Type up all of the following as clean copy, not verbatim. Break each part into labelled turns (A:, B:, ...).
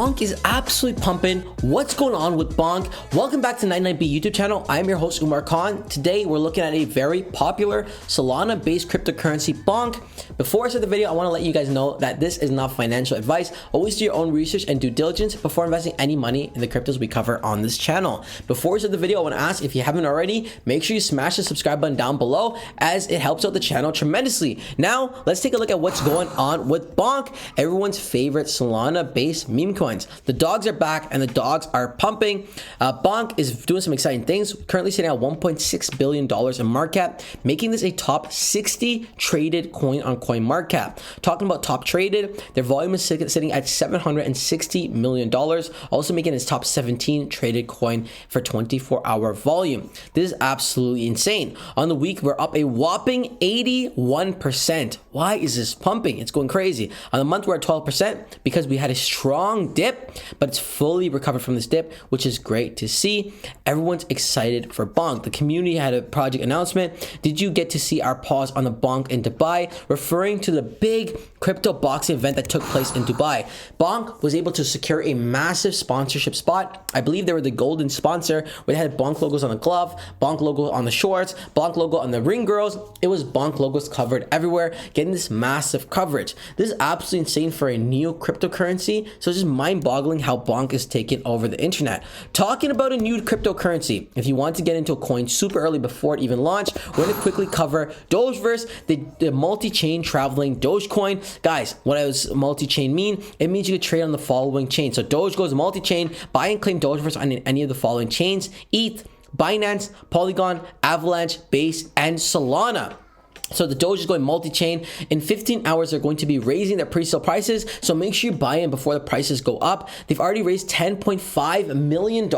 A: Bonk is absolutely pumping. What's going on with Bonk? Welcome back to 99B YouTube channel. I'm your host Umar Khan. Today we're looking at a very popular Solana based cryptocurrency, Bonk. Before I start the video, I want to let you guys know that this is not financial advice. Always do your own research and due diligence before investing any money in the cryptos we cover on this channel. Before we start the video, I want to ask, if you haven't already, make sure you smash the subscribe button down below as it helps out the channel tremendously. Now let's take a look at what's going on with Bonk, everyone's favorite Solana based meme coins. The dogs are back and the dogs are pumping. Bonk is doing some exciting things, currently sitting at $1.6 billion in market cap, making this a top 60 traded coin on coin market cap. Talking about top traded, their volume is sitting at $760 million, also making its top 17 traded coin for 24-hour volume. This is absolutely insane. On the week, we're up a whopping 81%. Why is this pumping? It's going crazy. On the month, we're at 12% because we had a strong dip, but it's fully recovered from this dip, which is great to see. Everyone's excited for Bonk. The community had a project announcement. Did you get to see our pause on the Bonk in Dubai, referring to the big crypto boxing event that took place in Dubai? Bonk was able to secure a massive sponsorship spot. I believe they were the golden sponsor, where they had Bonk logos on the glove, Bonk logo on the shorts, Bonk logo on the ring girls. It was Bonk logos covered everywhere, getting this massive coverage. This is absolutely insane for a new cryptocurrency. So it's just mind-boggling how Bonk is taking over the internet. Talking about a new cryptocurrency, if you want to get into a coin super early before it even launched, we're going to quickly cover Dogeverse, the multi-chain traveling Dogecoin. Guys, what does multi-chain mean? It means you can trade on the following chain. So Doge goes multi-chain, buy and claim Dogeverse on any of the following chains: ETH, Binance, Polygon, Avalanche, Base, and Solana. So the Doge is going multi-chain. In 15 hours, they're going to be raising their pre-sale prices. So make sure you buy in before the prices go up. They've already raised $10.5 million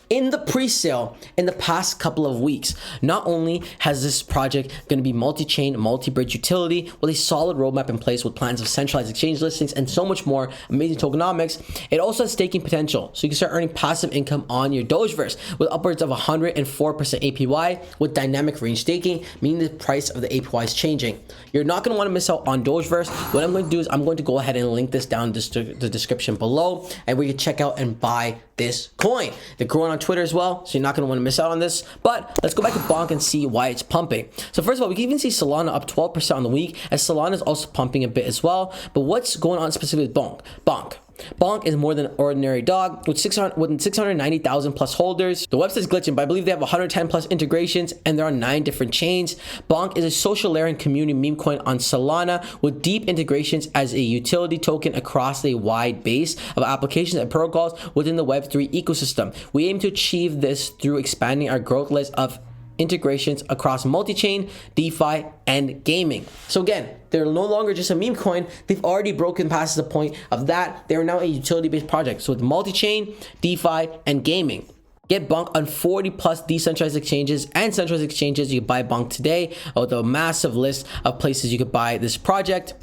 A: in the pre-sale in the past couple of weeks. Not only has this project going to be multi-chain, multi-bridge utility with a solid roadmap in place with plans of centralized exchange listings and so much more, amazing tokenomics, it also has staking potential. So you can start earning passive income on your Dogeverse with upwards of 104% APY with dynamic range staking, meaning the price of the APY is changing. You're not going to want to miss out on Dogeverse. What I'm going to do is I'm going to go ahead and link this down in the description below, and where you can check out and buy this coin. They're growing on Twitter as well, so you're not going to want to miss out on this. But let's go back to Bonk and see why it's pumping. So first of all, we can even see Solana up 12% on the week, as Solana is also pumping a bit as well. But what's going on specifically with Bonk? Bonk is more than an ordinary dog with 690,000 plus holders. The website's glitching, but I believe they have 110 plus integrations and they're on 9 different chains. Bonk is a social layer and community meme coin on Solana with deep integrations as a utility token across a wide base of applications and protocols within the Web3 ecosystem. We aim to achieve this through expanding our growth list of integrations across multi-chain, DeFi, and gaming. So again, they're no longer just a meme coin. They've already broken past the point of that. They're now a utility-based project. So with multi-chain, DeFi, and gaming. Get Bonk on 40 plus decentralized exchanges and centralized exchanges. You can buy Bonk today with a massive list of places you could buy this project.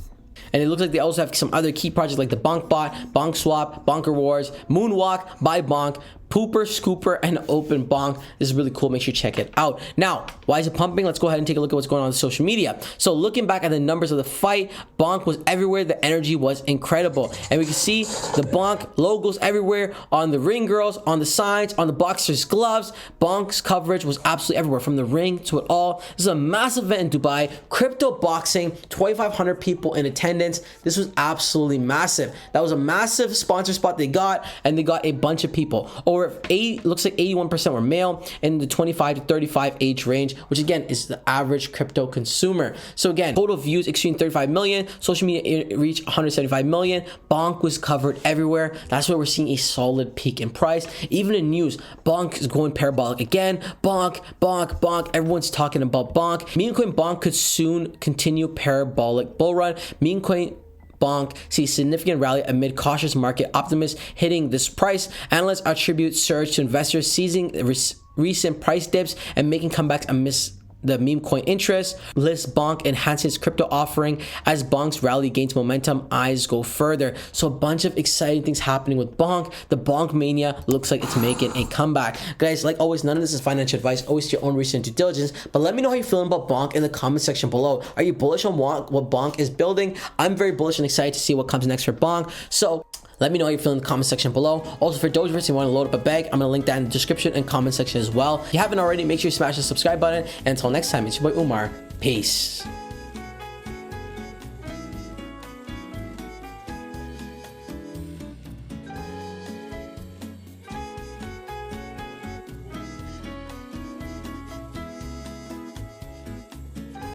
A: And it looks like they also have some other key projects like the Bonk Bot, Bonk Swap, Bonk Rewards, Moonwalk, Buy Bonk, Pooper, Scooper, and Open Bonk. This is really cool. Make sure you check it out. Now, why is it pumping? Let's go ahead and take a look at what's going on social media. So looking back at the numbers of the fight, Bonk was everywhere. The energy was incredible. And we can see the Bonk logos everywhere on the ring girls, on the signs, on the boxers' gloves. Bonk's coverage was absolutely everywhere, from the ring to it all. This is a massive event in Dubai. Crypto boxing, 2,500 people in attendance. This was absolutely massive. That was a massive sponsor spot they got, and they got a bunch of people. Looks like 81% were male in the 25 to 35 age range, which again is the average crypto consumer. So again, total views exceeding 35 million, social media reach 175 million. Bonk was covered everywhere. That's why we're seeing a solid peak in price. Even in news, Bonk is going parabolic again. Bonk, Bonk, Bonk. Everyone's talking about Bonk. Meme coin Bonk could soon continue parabolic bull run. Meme coin Bonk sees significant rally amid cautious market optimism hitting this price. Analysts attribute surge to investors seizing recent price dips and making comebacks amidst the meme coin interest. Lists Bonk enhances crypto offering as Bonk's rally gains momentum. Eyes go further. So a bunch of exciting things happening with Bonk. The Bonk mania looks like it's making a comeback. Guys, like always, none of this is financial advice. Always do your own research and due diligence. But let me know how you're feeling about Bonk in the comment section below. Are you bullish on what Bonk is building? I'm very bullish and excited to see what comes next for Bonk. So Let me know how you feel in the comment section below. Also, for Dogeverse, if you want to load up a bag, I'm going to link that in the description and comment section as well. If you haven't already, make sure you smash the subscribe button. And until next time, it's your boy Umar. Peace.